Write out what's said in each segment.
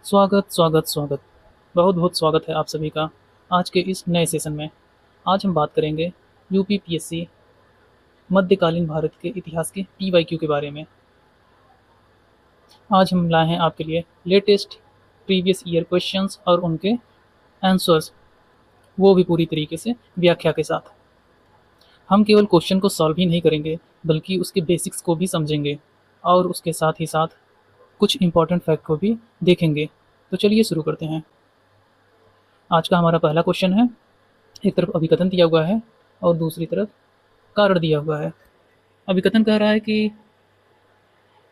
स्वागत स्वागत स्वागत। बहुत बहुत स्वागत है आप सभी का आज के इस नए सेशन में। आज हम बात करेंगे यूपीपीएससी मध्यकालीन भारत के इतिहास के पीवाईक्यू के बारे में। आज हम लाए हैं आपके लिए लेटेस्ट प्रीवियस ईयर क्वेश्चंस और उनके आंसर्स, वो भी पूरी तरीके से व्याख्या के साथ। हम केवल क्वेश्चन को सॉल्व ही नहीं करेंगे बल्कि उसके बेसिक्स को भी समझेंगे और उसके साथ ही साथ कुछ इंपॉर्टेंट फैक्ट को भी देखेंगे। तो चलिए शुरू करते हैं। आज का हमारा पहला क्वेश्चन है। एक तरफ अभिकथन दिया हुआ है और दूसरी तरफ कारण दिया हुआ है। अभिकथन कह रहा है कि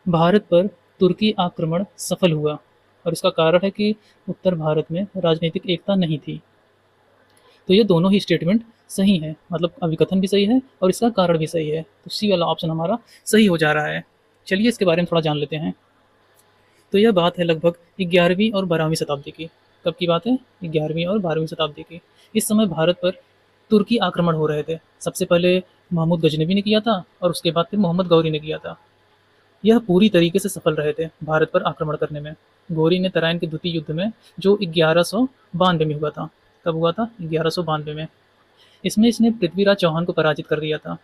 भारत पर तुर्की आक्रमण सफल हुआ और इसका कारण है कि उत्तर भारत में राजनीतिक एकता नहीं थी। तो ये दोनों ही स्टेटमेंट सही है, मतलब अभिकथन भी सही है और इसका कारण भी सही है। तो सी वाला ऑप्शन हमारा सही हो जा रहा है। चलिए इसके बारे में थोड़ा जान लेते हैं। तो यह बात है लगभग 11वीं और 12वीं शताब्दी की। कब की बात है? 11वीं और 12वीं शताब्दी की। इस समय भारत पर तुर्की आक्रमण हो रहे थे। सबसे पहले महमूद गजनबी ने किया था और उसके बाद फिर मोहम्मद गौरी ने किया था। यह पूरी तरीके से सफल रहे थे भारत पर आक्रमण करने में। गौरी ने तराइन के द्वितीय युद्ध में, जो 1192 में हुआ था। कब हुआ था? 1192 में। इसमें इसने पृथ्वीराज चौहान को पराजित कर दिया था।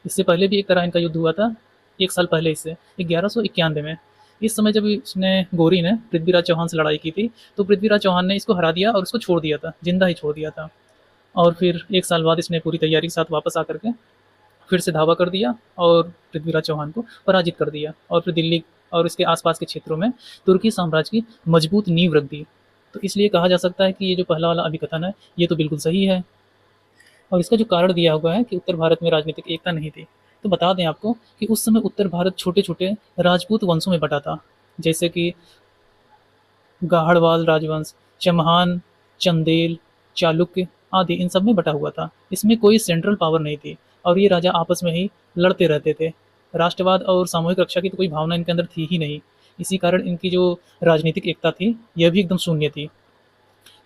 इससे पहले भी एक तराइन का युद्ध हुआ था, एक साल पहले इससे, 1191 में। इस समय जब इसने गौरी ने पृथ्वीराज चौहान से लड़ाई की थी तो पृथ्वीराज चौहान ने इसको हरा दिया और उसको छोड़ दिया था, जिंदा ही छोड़ दिया था। और फिर एक साल बाद इसने पूरी तैयारी के साथ वापस आकर के फिर से धावा कर दिया और पृथ्वीराज चौहान को पराजित कर दिया और फिर दिल्ली और इसके आसपास के क्षेत्रों में तुर्की साम्राज्य की मजबूत नींव रख दी। तो इसलिए कहा जा सकता है कि ये जो पहला वाला अभिकथन है ये तो बिल्कुल सही है। और इसका जो कारण दिया हुआ है कि उत्तर भारत में राजनीतिक एकता नहीं थी, तो बता दें आपको कि उस समय उत्तर भारत छोटे छोटे राजपूत वंशों में बटा था, जैसे कि गाहड़वाल राजवंश, चमहान, चंदेल, चालुक्य आदि, इन सब में बटा हुआ था। इसमें कोई सेंट्रल पावर नहीं थी और ये राजा आपस में ही लड़ते रहते थे। राष्ट्रवाद और सामूहिक रक्षा की तो कोई भावना इनके अंदर थी ही नहीं। इसी कारण इनकी जो राजनीतिक एकता थी यह भी एकदम शून्य थी।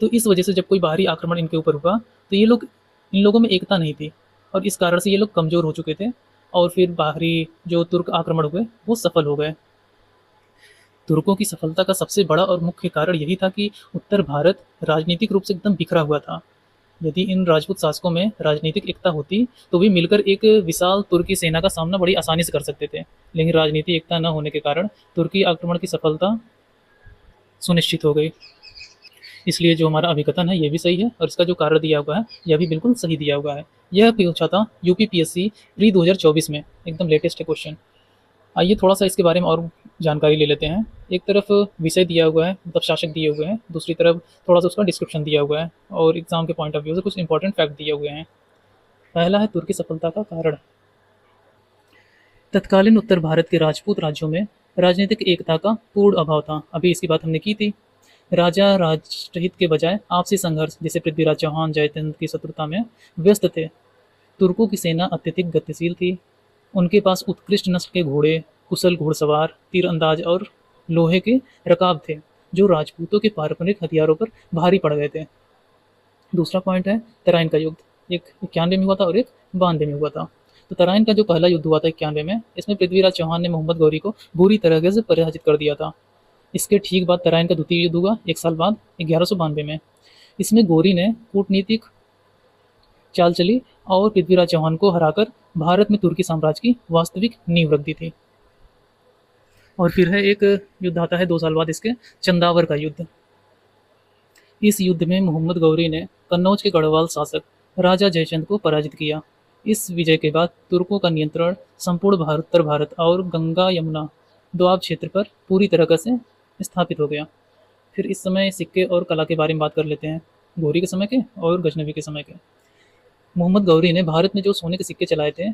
तो इस वजह से जब कोई बाहरी आक्रमण इनके ऊपर हुआ तो ये लोग, इन लोगों में एकता नहीं थी और इस कारण से ये लोग कमज़ोर हो चुके थे और फिर बाहरी जो तुर्क आक्रमण हुए वो सफल हो गए। तुर्कों की सफलता का सबसे बड़ा और मुख्य कारण यही था कि उत्तर भारत राजनीतिक रूप से एकदम बिखरा हुआ था। यदि इन राजपूत शासकों में राजनीतिक एकता होती तो वे मिलकर एक विशाल तुर्की सेना का सामना बड़ी आसानी से कर सकते थे, लेकिन राजनीतिक एकता न होने के कारण तुर्की आक्रमण की सफलता सुनिश्चित हो गई। इसलिए जो हमारा अभिकथन है ये भी सही है और इसका जो कारण दिया हुआ है यह भी बिल्कुल सही दिया हुआ है। यह पूछा था यूपीपीएससी प्री 2024 में, एकदम लेटेस्ट है क्वेश्चन। आइए थोड़ा सा इसके बारे में और जानकारी ले लेते हैं। एक तरफ विषय दिया हुआ है, मतलब शासक दिए हुए हैं, दूसरी तरफ थोड़ा सा उसका डिस्क्रिप्शन दिया हुआ है और एग्जाम के पॉइंट ऑफ व्यू से कुछ इंपॉर्टेंट फैक्ट दिए हुए हैं। पहला है तुर्की सफलता का कारण। तत्कालीन उत्तर भारत के राजपूत राज्यों में राजनीतिक एकता का पूर्ण अभाव था। अभी इसकी बात हमने की थी। राजा राष्ट्रहित के बजाय आपसी संघर्ष, जैसे पृथ्वीराज चौहान जयचंद की शत्रुता में व्यस्त थे। तुर्कों की सेना अत्यधिक गतिशील थी। उनके पास उत्कृष्ट नस्ल के घोड़े, कुशल घुड़सवार, तीरंदाज और लोहे के रकाब थे, जो राजपूतों के पारंपरिक हथियारों पर भारी पड़ गए थे। दूसरा पॉइंट है तराइन का युद्ध। एक 91 में हुआ था और एक 92 में हुआ था। तो तराइन का जो पहला युद्ध हुआ था 91 में, इसमें पृथ्वीराज चौहान ने मोहम्मद गौरी को बुरी तरह से पराजित कर दिया था। इसके ठीक बाद तराइन का द्वितीय युद्ध हुआ एक साल बाद 1192 में। इसमें गौरी ने कूटनीतिक चाल चली और पृथ्वीराज चौहान को हराकर भारत में तुर्की साम्राज्य की वास्तविक नींव रख दी थी। और फिर है एक युद्ध आता है 2 साल बाद इसके, चंदावर का युद्ध। इस युद्ध में मोहम्मद गौरी ने कन्नौज के गढ़वाल शासक राजा जयचंद को पराजित किया। इस विजय के बाद तुर्कों का नियंत्रण संपूर्ण भारत, उत्तर भारत और गंगा यमुना दोआब क्षेत्र पर पूरी तरह से स्थापित हो गया। फिर इस समय सिक्के और कला के बारे में बात कर लेते हैं, गौरी के समय के और गजनवी के समय के। मोहम्मद गौरी ने भारत में जो सोने के सिक्के चलाए थे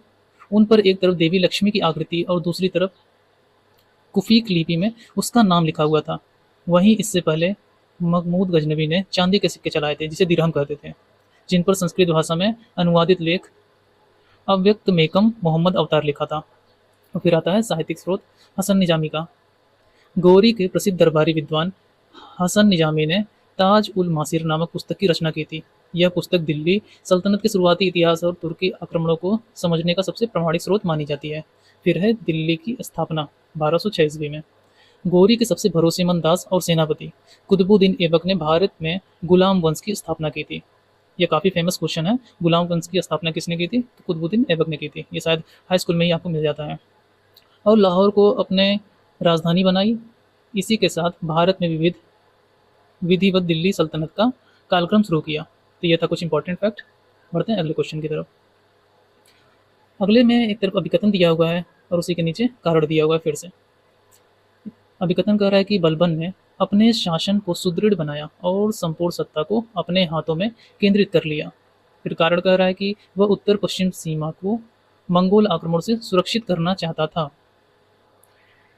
उन पर एक तरफ देवी लक्ष्मी की आकृति और दूसरी तरफ कुफीक लिपि में उसका नाम लिखा हुआ था। वहीं इससे पहले महमूद गजनवी ने चांदी के सिक्के चलाए थे, जिसे दिरहम कहते थे, जिन पर संस्कृत भाषा में अनुवादित लेख अव्यक्त मेकम मोहम्मद अवतार लिखा था। और फिर आता है साहित्यिक स्रोत हसन निजामी का। गौरी के प्रसिद्ध दरबारी विद्वान हसन निजामी ने ताज उल मासिर नामक पुस्तक की रचना की थी। यह पुस्तक दिल्ली सल्तनत के शुरुआती इतिहास और तुर्की आक्रमणों को समझने का सबसे प्रामाणिक स्रोत मानी जाती है। फिर है दिल्ली की स्थापना 1206 ईस्वी में। गौरी के सबसे भरोसेमंद दास और सेनापति कुतुबुद्दीन ऐबक ने भारत में गुलाम वंश की स्थापना की थी। ये काफ़ी फेमस क्वेश्चन है। गुलाम वंश की स्थापना किसने की थी? तो कुतुबुद्दीन ऐबक ने की थी। ये शायद हाई स्कूल में ही आपको मिल जाता है। और लाहौर को अपने राजधानी बनाई। इसी के साथ भारत में विधिवत दिल्ली सल्तनत का कालक्रम शुरू किया। तो ये था कुछ इंपॉर्टेंट फैक्ट। बढ़ते हैं अगले क्वेश्चन की तरफ। अगले में एक तरफ अभिकथन दिया हुआ है और उसी के नीचे कारण दिया हुआ है। फिर से अभिकथन कह रहा है कि बलबन ने अपने शासन को सुदृढ़ बनाया और संपूर्ण सत्ता को अपने हाथों में केंद्रित कर लिया। फिर कारण कह रहा है कि वह उत्तर पश्चिम सीमा को मंगोल आक्रमण से सुरक्षित करना चाहता था।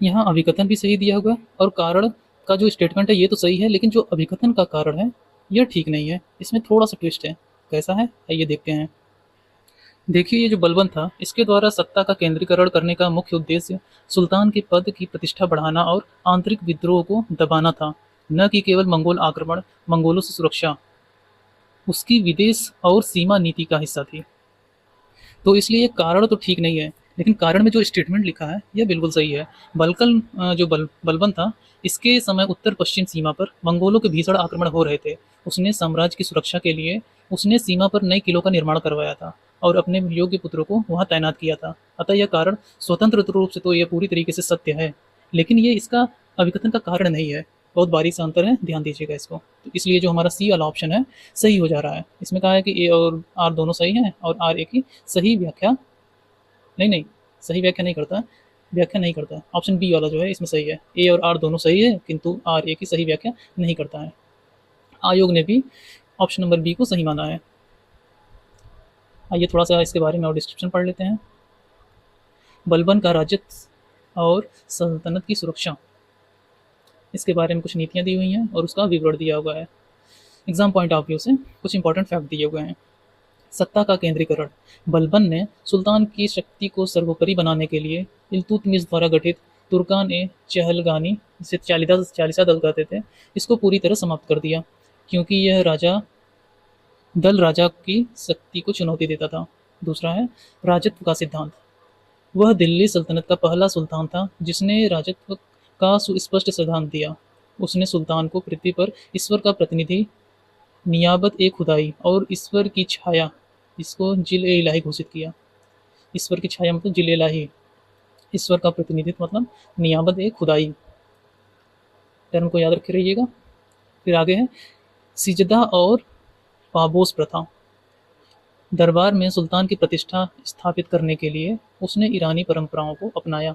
यहाँ अभिकथन भी सही दिया हुआ है और कारण का जो स्टेटमेंट है ये तो सही है, लेकिन जो अभिकथन का कारण है यह ठीक नहीं है। इसमें थोड़ा सा ट्विस्ट है। कैसा है आइए देखते हैं। देखिए, ये जो बलबन था इसके द्वारा सत्ता का केंद्रीकरण करने का मुख्य उद्देश्य सुल्तान के पद की प्रतिष्ठा बढ़ाना और आंतरिक विद्रोह को दबाना था, न कि केवल मंगोल आक्रमण, मंगोलों से सुरक्षा उसकी विदेश और सीमा नीति का हिस्सा थी। तो इसलिए ये कारण तो ठीक नहीं है, लेकिन कारण में जो स्टेटमेंट लिखा है यह बिल्कुल सही है। जो बलबन था इसके समय उत्तर पश्चिम सीमा पर मंगोलों के भीषण आक्रमण हो रहे थे। उसने साम्राज्य की सुरक्षा के लिए उसने सीमा पर नए किलों का निर्माण करवाया था और अपने योग्य पुत्रों को वहां तैनात किया था। अतः यह कारण स्वतंत्र रूप से तो यह पूरी तरीके से सत्य है, लेकिन ये इसका अभिकथन का कारण नहीं है। बहुत बारीक सा अंतर है, ध्यान दीजिएगा इसको। तो इसलिए जो हमारा सी वाला ऑप्शन है सही हो जा रहा है। इसमें कहा है कि ए और आर दोनों सही हैं और आर ए की सही व्याख्या नहीं, सही व्याख्या नहीं करता, व्याख्या नहीं करता। ऑप्शन बी वाला जो है इसमें सही है। ए और आर दोनों सही है, किंतु आर ए की सही व्याख्या नहीं करता है। आयोग ने भी ऑप्शन नंबर बी को सही माना है। आइए थोड़ा सा इसके बारे में और डिस्क्रिप्शन पढ़ लेते हैं। बलबन का राजत्व और सल्तनत की सुरक्षा, इसके बारे में कुछ नीतियाँ दी हुई हैं और उसका विवरण दिया हुआ है। एग्जाम पॉइंट ऑफ व्यू से कुछ इंपॉर्टेंट फैक्ट दिए हुए हैं। सत्ता का केंद्रीकरण, बलबन ने सुल्तान की शक्ति को सर्वोपरि बनाने के लिए इल्तुतमिश द्वारा गठित तुर्कान ए चहलगानी, जिसे चालीसा दल कहते थे, इसको पूरी तरह समाप्त कर दिया, क्योंकि यह राजा की शक्ति को चुनौती देता था। दूसरा है राजत्व का सिद्धांत। वह दिल्ली सल्तनत का पहला सुल्तान था जिसने राजत्व का सुस्पष्ट सिद्धांत दिया। उसने सुल्तान को पृथ्वी पर ईश्वर का प्रतिनिधि, नियाबत ए खुदाई और ईश्वर की छाया, इसको जिल ए इलाही घोषित किया। ईश्वर की छाया मतलब जिल इलाही, ईश्वर का प्रतिनिधित्व मतलब नियाबत ए खुदाई। टर्म को याद रखे रहिएगा। फिर आगे है सिजदा और पाबोस प्रथा। दरबार में सुल्तान की प्रतिष्ठा स्थापित करने के लिए उसने ईरानी परंपराओं को अपनाया,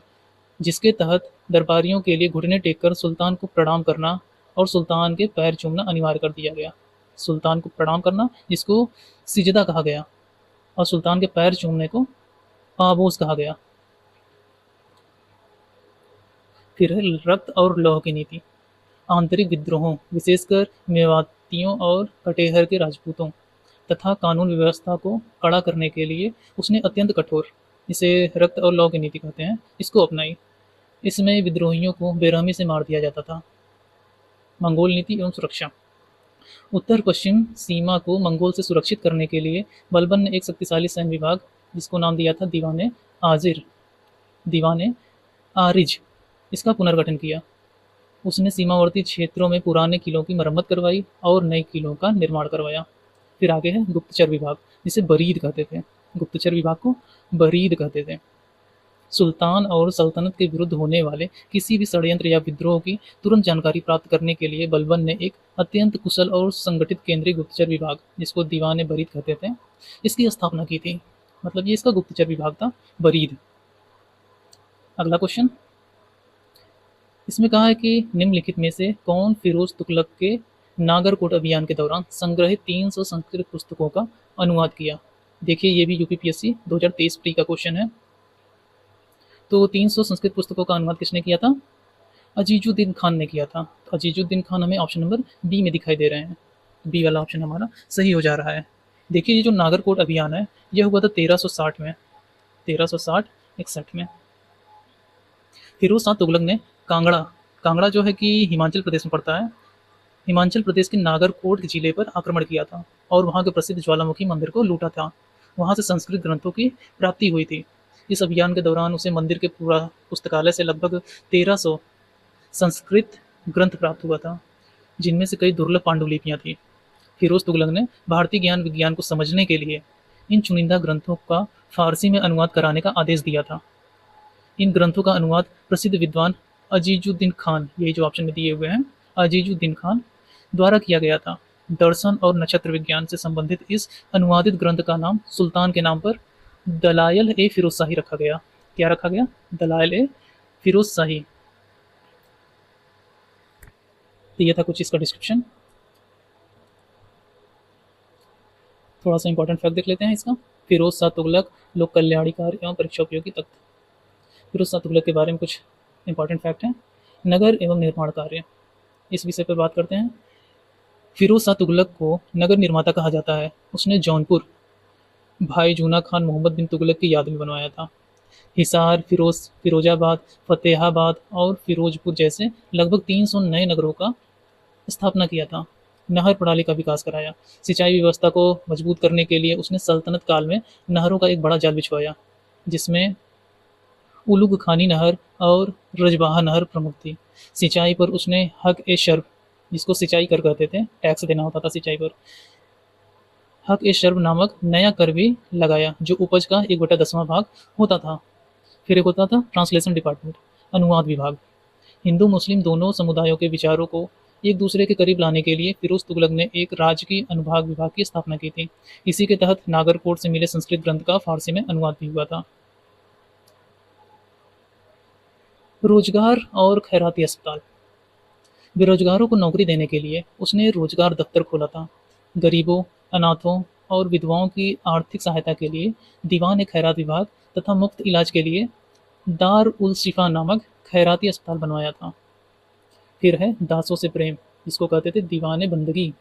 जिसके तहत दरबारियों के लिए घुटने टेककर सुल्तान को प्रणाम करना और सुल्तान के पैर चूमना अनिवार्य कर दिया गया। सुल्तान को प्रणाम करना जिसको सिजदा कहा गया और सुल्तान के पैर चूमने को पाबोस कहा गया। फिर है रक्त और लौह की नीति। आंतरिक विद्रोहों, विशेषकर मेवातियों और कटेहर के राजपूतों तथा कानून व्यवस्था को कड़ा करने के लिए उसने अत्यंत कठोर, इसे रक्त और लौ की नीति कहते हैं, इसको अपनाई। इसमें विद्रोहियों को बेरहमी से मार दिया जाता था। मंगोल नीति एवं सुरक्षा। उत्तर पश्चिम सीमा को मंगोल से सुरक्षित करने के लिए बलबन ने एक शक्तिशाली सैन्य विभाग, जिसको नाम दिया था दीवाने आरिज, इसका पुनर्गठन किया। उसने सीमावर्ती क्षेत्रों में पुराने किलों की मरम्मत करवाई और नए किलों का निर्माण करवाया। फिर आगे है गुप्तचर विभाग, जिसे बरीद कहते थे। गुप्तचर विभाग को बरीद कहते थे। सुल्तान और सल्तनत के विरुद्ध होने वाले किसी भी षड्यंत्र या विद्रोह की तुरंत जानकारी प्राप्त करने के लिए बलबन ने एक अत्यंत कुशल और संगठित केंद्रीय गुप्तचर विभाग, जिसको दीवाने बरीद कहते थे, इसकी स्थापना की थी। मतलब ये इसका गुप्तचर विभाग था, बरीद। अगला क्वेश्चन, इसमें कहा है कि निम्नलिखित में से कौन फिरोज तुगलक के नागरकोट अभियान के दौरान संग्रहित 300 संस्कृत पुस्तकों का अनुवाद किया। देखिए, ये भी यूपीपीएससी 2023 प्री का क्वेश्चन है। तो 300 संस्कृत पुस्तकों का अनुवाद किसने किया था? अजीजुद्दीन खान ने किया था। तो अजीजुद्दीन खान हमें ऑप्शन नंबर बी में दिखाई दे रहे हैं। बी वाला ऑप्शन हमारा सही हो जा रहा है। देखिए, ये जो नागरकोट अभियान है यह हुआ था 1360 में, 1360-61 में। फिरोज शाह तुगलक ने कांगड़ा जो है कि हिमाचल प्रदेश में पड़ता है, हिमाचल प्रदेश के नागरकोट जिले पर आक्रमण किया था और वहाँ के प्रसिद्ध ज्वालामुखी मंदिर को लूटा था। वहाँ से संस्कृत ग्रंथों की प्राप्ति हुई थी। इस अभियान के दौरान उसे मंदिर के पूरा पुस्तकालय से लगभग 1300 संस्कृत ग्रंथ प्राप्त हुआ था, जिनमें से कई दुर्लभ पांडुलिपियां थी। फिरोज तुगलक ने भारतीय ज्ञान विज्ञान को समझने के लिए इन चुनिंदा ग्रंथों का फारसी में अनुवाद कराने का आदेश दिया था। इन ग्रंथों का अनुवाद प्रसिद्ध विद्वान अजीजुद्दीन खान, ये जो ऑप्शन में दिए हुए हैं, अजीजुद्दीन खान द्वारा किया गया था। दर्शन और नक्षत्र विज्ञान से संबंधित इस अनुवादित ग्रंथ का नाम सुल्तान के नाम पर दलायल ए फिरोज शाही रखा गया। क्या रखा गया? दलायल ए फिरोज शाही। तो ये था कुछ इसका डिस्क्रिप्शन। थोड़ा सा इंपॉर्टेंट फैक्ट देख लेते हैं इसका। फिरोज शाह तुगलक लोक कल्याणकारी एवं परीक्षा उपयोगी तख्त। फिरोज शाह तुगलक के बारे में कुछ इंपॉर्टेंट फैक्ट हैं। नगर एवं निर्माण कार्य, इस विषय पर बात करते हैं। फिरोज शाह तुगलक को नगर निर्माता कहा जाता है। उसने जौनपुर भाई जूना खान मोहम्मद बिन तुगलक की याद में बनवाया था। हिसार, फिरोजाबाद, फतेहाबाद और फिरोजपुर जैसे लगभग 300 नए नगरों का स्थापना किया था। नहर प्रणाली का विकास कराया। सिंचाई व्यवस्था को मजबूत करने के लिए उसने सल्तनत काल में नहरों का एक बड़ा जाल बिछवाया, जिसमें उलुग खानी नहर और रजबाहा नहर प्रमुख थी। सिंचाई पर उसने हक ए शर्ब, जिसको सिंचाई कर कहते थे, टैक्स देना होता था सिंचाई पर, हक ए शर्ब नामक नया कर भी लगाया, जो उपज का 1/10 भाग होता था। फिर एक होता था ट्रांसलेशन डिपार्टमेंट, अनुवाद विभाग। हिंदू मुस्लिम दोनों समुदायों के विचारों को एक दूसरे के करीब लाने के लिए फिरोज तुगलक ने एक राजकीय अनुभाग विभाग की स्थापना की थी। इसी के तहत नागरकोट से मिले संस्कृत ग्रंथ का फारसी में अनुवाद भी हुआ था। रोजगार और खैराती अस्पताल। बेरोजगारों को नौकरी देने के लिए उसने रोजगार दफ्तर खोला था। गरीबों, अनाथों और विधवाओं की आर्थिक सहायता के लिए दीवान खैरात विभाग तथा मुफ्त इलाज के लिए दार उल शिफा नामक खैराती अस्पताल बनवाया था। फिर है दासों से प्रेम, जिसको कहते थे दीवाने बंदगी।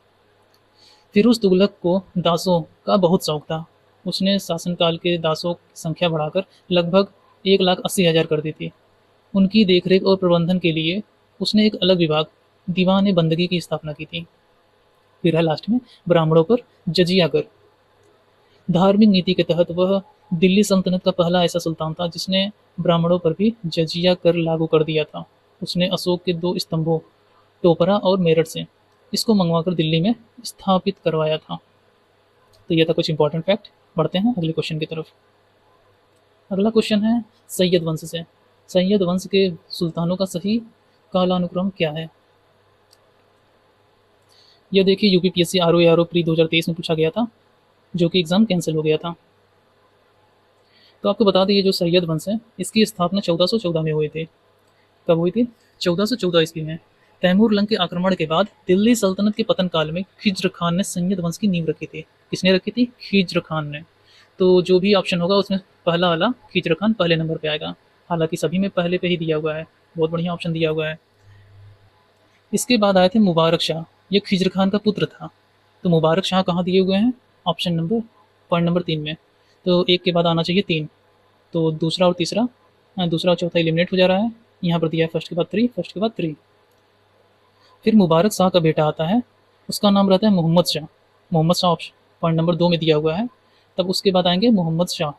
फिरोज तुगलक को दासों का बहुत शौक था। उसने शासनकाल के दासों की संख्या बढ़ाकर लगभग 1,80,000 कर दी थी। उनकी देखरेख और प्रबंधन के लिए उसने एक अलग विभाग दीवाने बंदगी की स्थापना की थी। फिर है लास्ट में ब्राह्मणों पर जजिया कर। धार्मिक नीति के तहत वह दिल्ली सल्तनत का पहला ऐसा सुल्तान था जिसने ब्राह्मणों पर भी जजिया कर लागू कर दिया था। उसने अशोक के 2 स्तंभों टोपरा और मेरठ से इसको मंगवाकर दिल्ली में स्थापित करवाया था। तो यह था कुछ इंपॉर्टेंट फैक्ट। बढ़ते हैं अगले क्वेश्चन की तरफ। अगला क्वेश्चन है सैयद वंश से। सैयद वंश के सुल्तानों का सही कालानुक्रम क्या है? यह देखिए यूपीपीएससी आरओ प्री 2023 में पूछा गया था, जो कि एग्जाम कैंसिल हो गया था। तो आपको बता दें, ये जो सैयद वंश है इसकी स्थापना 1414 में हुई थी। कब हुई थी? 1414 ईस्वी में। तैमूर लंग के आक्रमण के बाद दिल्ली सल्तनत के पतन काल में खिज्र खान ने सैयद वंश की नींव रखी थी। किसने रखी थी? खिज्र खान ने। तो जो भी ऑप्शन होगा उसमें पहला वाला खिज्र खान पहले नंबर पे आएगा। हालांकि सभी में पहले पे ही दिया हुआ है। बहुत बढ़िया ऑप्शन दिया हुआ है। इसके बाद आए थे मुबारक शाह। ये खिज्र खान का पुत्र था। तो मुबारक शाह कहाँ दिए हुए हैं? ऑप्शन नंबर पॉइंट नंबर 3 में। तो एक के बाद आना चाहिए 3। तो दूसरा और तीसरा, दूसरा और चौथा एलिमिनेट हो जा रहा है। यहाँ पर दिया है फर्स्ट के बाद 3, फर्स्ट के बाद 3। फिर मुबारक शाह का बेटा आता है, उसका नाम रहता है Mohammad Shah. Mohammad Shah option point number 2 में दिया हुआ है। तब उसके बाद आएंगे मोहम्मद शाह,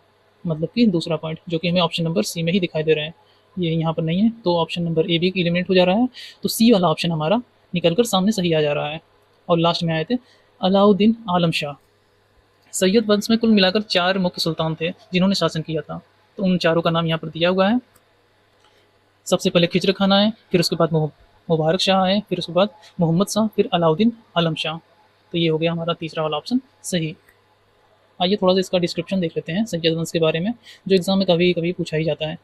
मतलब कि दूसरा पॉइंट, जो कि हमें ऑप्शन नंबर सी में ही दिखाई दे रहे हैं। ये यहाँ पर नहीं है, तो ऑप्शन नंबर ए भी एलिमिनेट हो जा रहा है। तो सी वाला ऑप्शन हमारा निकल कर सामने सही आ जा रहा है। और लास्ट में आए थे अलाउद्दीन आलम शाह। सैयद वंश में कुल मिलाकर 4 मुख्य सुल्तान थे जिन्होंने शासन किया था। तो उन चारों का नाम यहाँ पर दिया हुआ है। सबसे पहले खिज्र खान आए, फिर उसके बाद मुबारक शाह आए, फिर उसके बाद मोहम्मद शाह, फिर अलाउद्दीन आलम शाह। तो ये हो गया हमारा तीसरा वाला ऑप्शन सही। आइए थोड़ा सा इसका डिस्क्रिप्शन देख लेते हैं सैयद वंश के बारे में, जो एग्जाम में कभी कभी पूछा ही जाता है।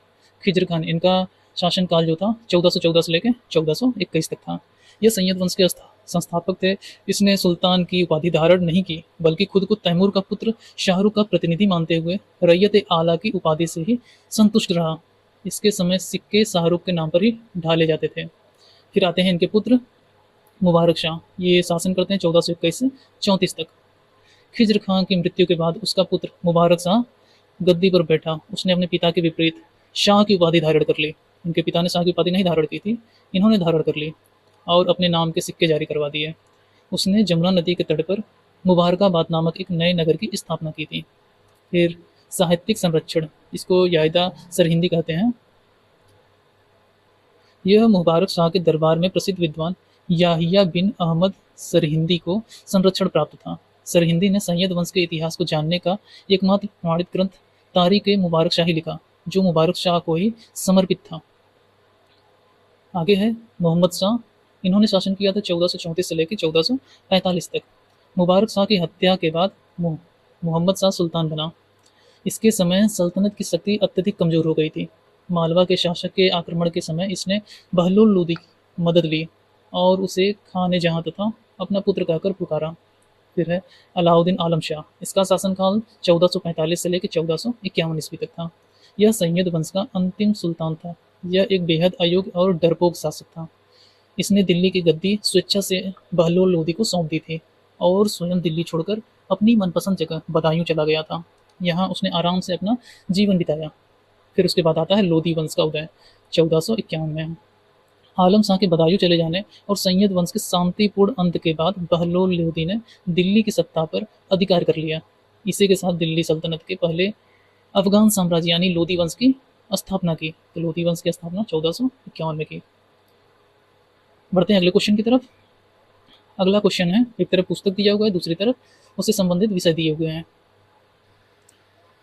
खिज्र खान, इनका शासनकाल जो था 1414 से लेकर 1421 तक था। यह सैयद वंश के संस्थापक थे। इसने सुल्तान की उपाधि धारण नहीं की, बल्कि खुद को तैमूर का पुत्र शाहरुख का प्रतिनिधि मानते हुए रैयत आला की उपाधि से ही संतुष्ट रहा। इसके समय सिक्के शाहरुख के नाम पर ही ढाले जाते थे। फिर आते हैं इनके पुत्र मुबारक शाह। ये शासन करते हैं 1421 से 34 तक। खिज्र खान की मृत्यु के बाद उसका पुत्र मुबारक शाह गद्दी पर बैठा। उसने अपने पिता के विपरीत शाह की उपाधि धारण कर ली। उनके पिता ने शाह की उपाधि नहीं धारण की थी, इन्होंने धारण कर ली और अपने नाम के सिक्के जारी करवा दिए। उसने जमुना नदी के तट पर मुबारकाबाद नामक एक नए नगर की स्थापना की थी। फिर साहित्यिक संरक्षण, इसको याहिदा सरहिंदी कहते हैं। यह मुबारक शाह के दरबार में प्रसिद्ध विद्वान याहिया बिन अहमद सरहिंदी को संरक्षण प्राप्त था। सरहिंदी ने सैयद वंश के इतिहास को जानने का एकमात्र प्रमाणित ग्रंथ तारीख मुबारक शाही लिखा, जो मुबारक शाह को ही समर्पित था। आगे है मोहम्मद शाह। इन्होंने शासन किया था 1434 से लेकर 1445 तक। मुबारक शाह की हत्या के बाद मोहम्मद शाह सुल्तान बना। इसके समय सल्तनत की शक्ति अत्यधिक कमजोर हो गई थी। मालवा के शासक के आक्रमण के समय इसने बहलोल लोदी की मदद ली और उसे खाने जहां तथा अपना पुत्र कहकर पुकारा। फिर है अलाउद्दीन आलम शाह। इसका शासनकाल 1445 से लेकर 1451 ईस्वी तक था। यह सैयद वंश का अंतिम सुल्तान था। यह एक बेहद अयोग्य और डरपोक शासक था। इसने दिल्ली की गद्दी स्वेच्छा से बहलोल लोदी को सौंप दी थी और स्वयं दिल्ली छोड़कर अपनी मनपसंद जगह बदायूं चला गया था। यहाँ उसने आराम से अपना जीवन बिताया। फिर उसके बाद आता है लोदी वंश का उदय 1451 में। आलम शाह के बदायूं चले जाने और सैयद वंश के शांतिपूर्ण अंत के बाद बहलोल लोदी ने दिल्ली की सत्ता पर अधिकार कर लिया। इसी के साथ दिल्ली सल्तनत के पहले अफगान साम्राज्य यानी लोदी वंश की स्थापना की। तो लोदी वंश की स्थापना 1451 में की। बढ़ते हैं अगले क्वेश्चन की तरफ। अगला क्वेश्चन है, एक तरफ पुस्तक दिया हुआ है, दूसरी तरफ उससे संबंधित विषय दिए हुए हैं।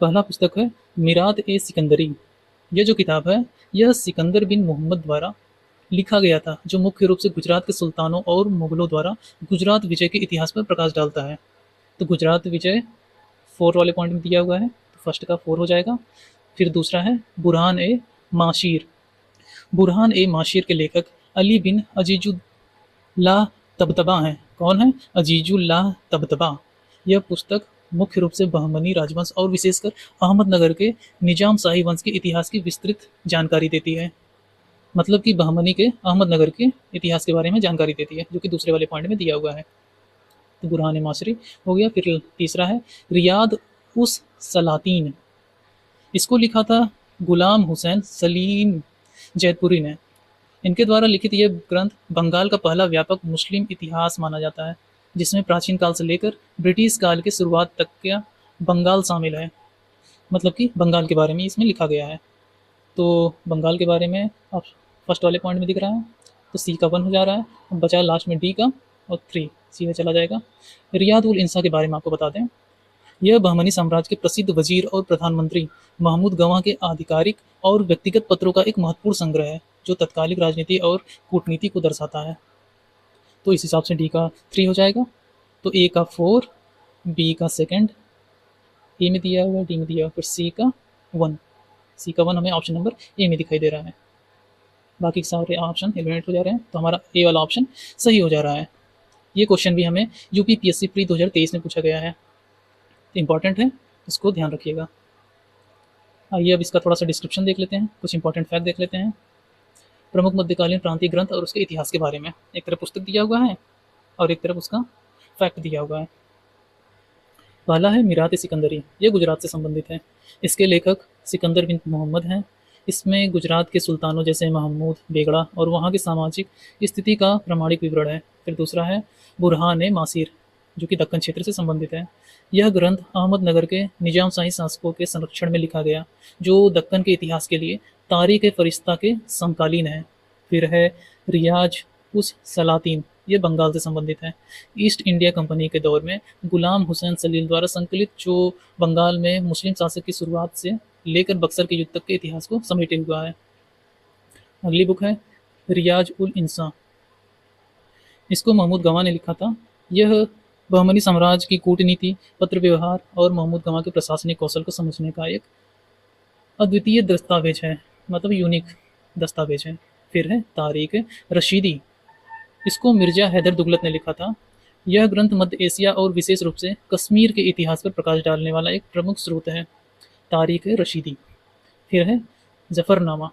पहला पुस्तक है मिरात ए सिकंदरी। यह जो किताब है यह सिकंदर बिन मोहम्मद द्वारा लिखा गया था, जो मुख्य रूप से गुजरात के सुल्तानों और मुगलों द्वारा गुजरात विजय के इतिहास पर प्रकाश डालता है। तो गुजरात विजय 4 वाले पॉइंट में दिया हुआ है, तो फर्स्ट का 4 हो जाएगा। फिर दूसरा है बुरहान ए माशीर। बुरहान ए माशीर के लेखक अली बिन अजीजुल्लाह तबतबा हैं। कौन है? अजीजुल्लाह तबतबा। यह पुस्तक मुख्य रूप से बहमनी राजवंश और विशेषकर अहमदनगर के निजाम शाही वंश के इतिहास की विस्तृत जानकारी देती है। मतलब कि बहमनी के अहमदनगर के इतिहास के बारे में जानकारी देती है, जो कि दूसरे वाले पॉइंट में दिया हुआ है। तो बुरहान माशरी हो गया। फिर तीसरा है रियाद उस सलातीन। इसको लिखा था गुलाम हुसैन सलीम जैतपुरी ने। इनके द्वारा लिखित यह ग्रंथ बंगाल का पहला व्यापक मुस्लिम इतिहास माना जाता है, जिसमें प्राचीन काल से लेकर ब्रिटिश काल के शुरुआत तक का बंगाल शामिल है। मतलब कि बंगाल के बारे में इसमें लिखा गया है। तो बंगाल के बारे में अब फर्स्ट वाले पॉइंट में दिख रहा है, तो सी का 1 हो जा रहा है। अब बचा लास्ट में डी का और 3 सीधे चला जाएगा। रियाद उल इंसा के बारे में आपको बता दें, यह बहमनी साम्राज्य के प्रसिद्ध वजीर और प्रधानमंत्री महमूद गवाह के आधिकारिक और व्यक्तिगत पत्रों का एक महत्वपूर्ण संग्रह है, जो तत्कालिक राजनीति और कूटनीति को दर्शाता है। तो इस हिसाब से डी का 3 हो जाएगा। तो ए का 4, बी का 2, ए में दिया हुआ, डी में दिया हुआ, फिर सी का 1। सी का 1 हमें ऑप्शन नंबर ए में दिखाई दे रहा है। बाकी सारे ऑप्शन एलिमिनेट हो जा रहे हैं, तो हमारा ए वाला ऑप्शन सही हो जा रहा है। ये क्वेश्चन भी हमें यूपीपीएससी प्री 2023 में पूछा गया है, तो इंपॉर्टेंट है, इसको ध्यान रखिएगा। आइए अब इसका थोड़ा सा डिस्क्रिप्शन देख लेते हैं, कुछ इंपॉर्टेंट फैक्ट देख लेते हैं। प्रमुख मध्यकालीन प्रांतीय ग्रंथ और उसके इतिहास के बारे में एक तरफ पुस्तक दिया हुआ है और एक तरफ उसका फैक्ट दिया हुआ है। पहला है मिरात सिकंदरी। ये गुजरात से संबंधित है। इसके लेखक सिकंदर बिन मोहम्मद हैं। इसमें गुजरात के सुल्तानों जैसे महमूद, बेगड़ा और वहाँ की सामाजिक स्थिति का प्रमाणिक विवरण है। फिर दूसरा है बुरहान ए मासीर, जो कि दक्कन क्षेत्र से संबंधित है। यह ग्रंथ अहमदनगर के निजाम शाही शासकों के संरक्षण में लिखा गया, जो दक्कन के इतिहास के लिए तारीख फरिश्ता के समकालीन है। फिर है रियाज उस सलातीन, ये बंगाल से संबंधित है। ईस्ट इंडिया कंपनी के दौर में गुलाम हुसैन सलील द्वारा संकलित, जो बंगाल में मुस्लिम शासक की शुरुआत से लेकर बक्सर के युद्ध तक के इतिहास को समेटे हुआ है। अगली बुक है रियाज उल इंसा। इसको महमूद गवाह ने लिखा था। यह बहमनी साम्राज्य की कूटनीति, पत्र व्यवहार और महमूद गवाह के प्रशासनिक कौशल को समझने का एक अद्वितीय दस्तावेज है, मतलब यूनिक दस्तावेज है। फिर है तारीख रशीदी। इसको मिर्जा हैदर दुगलत ने लिखा था। यह ग्रंथ मध्य एशिया और विशेष रूप से कश्मीर के इतिहास पर प्रकाश डालने वाला एक प्रमुख स्रोत है। तारीख रशीदी। फिर है जफरनामा।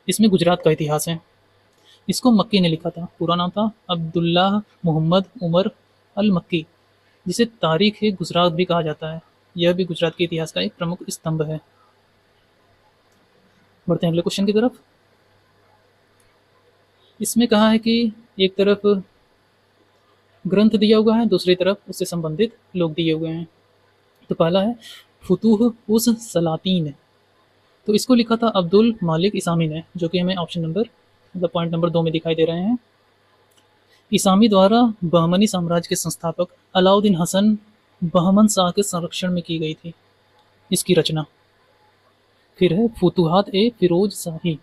इसमें गुजरात का इतिहास है। इसको मक्की ने लिखा था। पूरा नाम था अब्दुल्लाह मोहम्मद उमर अल मक्की, जिसे तारीख गुजरात भी कहा जाता है। यह भी गुजरात के इतिहास का एक प्रमुख स्तंभ है। बढ़ते हैं अगले क्वेश्चन की तरफ। इसमें कहा है कि एक तरफ ग्रंथ दिया हुआ है, दूसरी तरफ उससे संबंधित लोग दिए हुए हैं। तो पहला है फुतूह उस सलातीन। तो इसको लिखा था अब्दुल मालिक इसामी ने, जो कि हमें ऑप्शन नंबर मतलब पॉइंट नंबर 2 में दिखाई दे रहे हैं। इसामी द्वारा बहमनी साम्राज्य के संस्थापक अलाउद्दीन हसन बहमन शाह के संरक्षण में की गई थी इसकी रचना। फिर है फुतुहात ए फिरोज शाही।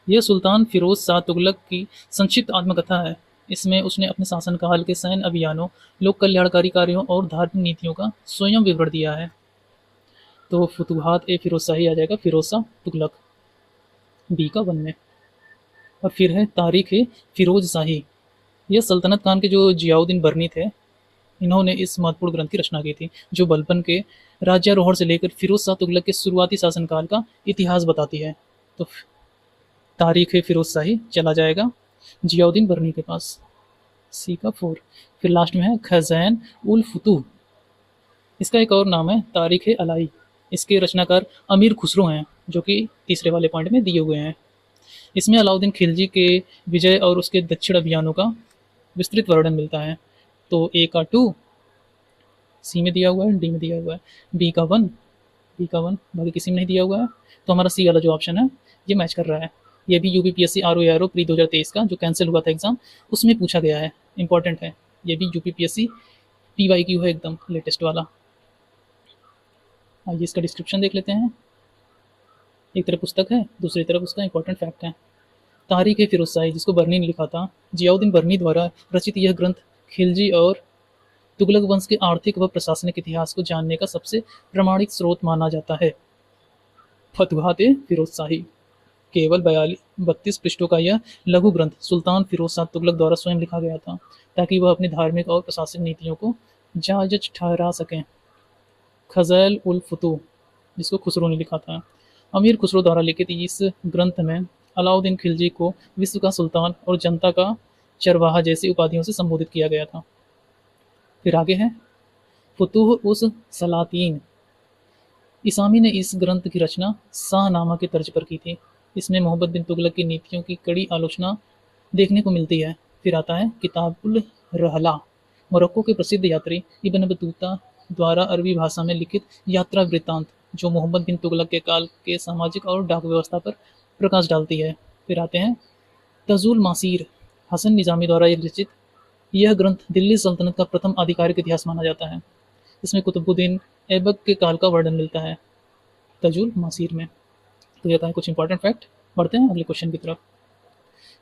यह सुल्तान फिरोज शाह तुगलक की संक्षिप्त आत्मकथा है। इसमें उसने अपने शासनकाल के सैन्य अभियानों, लोक कल्याणकारी कार्यों और धार्मिक नीतियों का स्वयं विवरण दिया है। तो फुतुहात ए फिरोज शाही आ जाएगा, फिरोज शाह तुगलक, बी का 1 में। और फिर है तारीख ए फिरोज शाही। यह सल्तनत खान के जो जियाउद्दीन बरनी थे, इन्होंने इस महत्वपूर्ण ग्रंथ की रचना की थी, जो बलबन के राज्यारोहण से लेकर फिरोज शाह तुगलक के शुरुआती शासनकाल का इतिहास बताती है। तो तारीख फिरोज शाही चला जाएगा जियाउद्दीन बरनी के पास, सी का 4। फिर लास्ट में है खज़ैन उल फुतूह। इसका एक और नाम है तारीख अलाई। इसके रचनाकार अमीर खुसरो हैं, जो कि तीसरे वाले पॉइंट में दिए हुए हैं। इसमें अलाउद्दीन खिलजी के विजय और उसके दक्षिण अभियानों का विस्तृत वर्णन मिलता है। तो ए का 2, सी में दिया हुआ है, डी में दिया हुआ है, बी का 1, बी का 1, बाकी किसी में नहीं दिया हुआ है। तो हमारा सी वाला जो ऑप्शन है ये मैच कर रहा है। ये भी यूपीपीएससी आरओ प्री 2023 का जो कैंसिल हुआ था एग्जाम, उसमें पूछा गया है, इंपॉर्टेंट है। ये भी यूपीपीएससी पीवाईक्यू है एकदम लेटेस्ट वाला। आइए इसका डिस्क्रिप्शन देख लेते हैं। एक तरफ पुस्तक है, दूसरी तरफ उसका इंपॉर्टेंट फैक्ट है। तारीख ए फिरोज शाही, जिसको बर्नी ने लिखा था, जियाउद्दीन बर्नी द्वारा रचित यह ग्रंथ खिलजी और तुगलक वंश के आर्थिक व प्रशासनिक इतिहास को जानने का सबसे प्रमाणिक स्रोत माना जाता है। फतुहात ए फिरोज शाही केवल 32 पृष्ठों का यह लघु ग्रंथ सुल्तान फिरोज शाह तुगलक द्वारा स्वयं लिखा गया था, ताकि वह अपनी धार्मिक और प्रशासनिक नीतियों को जायज ठहरा सकें। खज़ैल उल फुतूह, जिसको खुसरो ने लिखा था, अमीर खुसरो द्वारा लिखित इस ग्रंथ में अलाउद्दीन खिलजी को विश्व का सुल्तान और जनता का चरवाहा जैसी उपाधियों से संबोधित किया गया था। फिर आगे है फुतूह उस सलातीन। इसामी ने इस ग्रंथ की रचना शाहनामा के तर्ज पर की थी। इसमें मोहम्मद बिन तुगलक की नीतियों की कड़ी आलोचना देखने को मिलती है। फिर आता है किताबुल रहला, मोरक्को के प्रसिद्ध यात्री इब्न बतूता द्वारा अरबी भाषा में लिखित यात्रा वृत्तांत, जो मोहम्मद बिन तुगलक के काल के सामाजिक और डाक व्यवस्था पर प्रकाश डालती है। फिर आते हैं तजुल मासीर, हसन निजामी द्वारा रचित यह ग्रंथ दिल्ली सल्तनत का प्रथम आधिकारिक इतिहास माना जाता है। इसमें कुतुबुद्दीन ऐबक के काल का वर्णन मिलता है तजुल मासीर में। तो ये था कुछ इंपॉर्टेंट फैक्ट। बढ़ते हैं अगले क्वेश्चन की तरफ।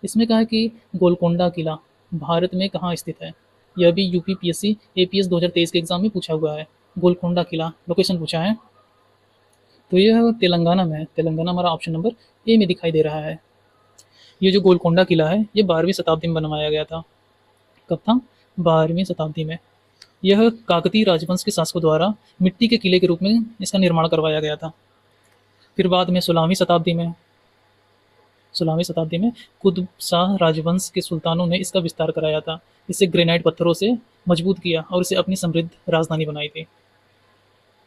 इसमें कहा है कि गोलकोंडा किला भारत में कहाँ स्थित है। यह भी यूपीपीएससी एपीएस 2023 के एग्जाम में पूछा हुआ है। गोलकोंडा किला लोकेशन पूछा है, तो यह तेलंगाना में है। तेलंगाना हमारा ऑप्शन नंबर ए में दिखाई दे रहा है। ये जो गोलकोंडा किला है ये 12वीं शताब्दी में बनवाया गया था। कब था? 12वीं शताब्दी में। यह काकतीय राजवंश के शासकों द्वारा मिट्टी के किले के रूप में इसका निर्माण करवाया गया था। फिर बाद में 16वीं शताब्दी में कुतुब शाह राजवंश के सुल्तानों ने इसका विस्तार कराया था। इसे ग्रेनाइट पत्थरों से मजबूत किया और इसे अपनी समृद्ध राजधानी बनाई थी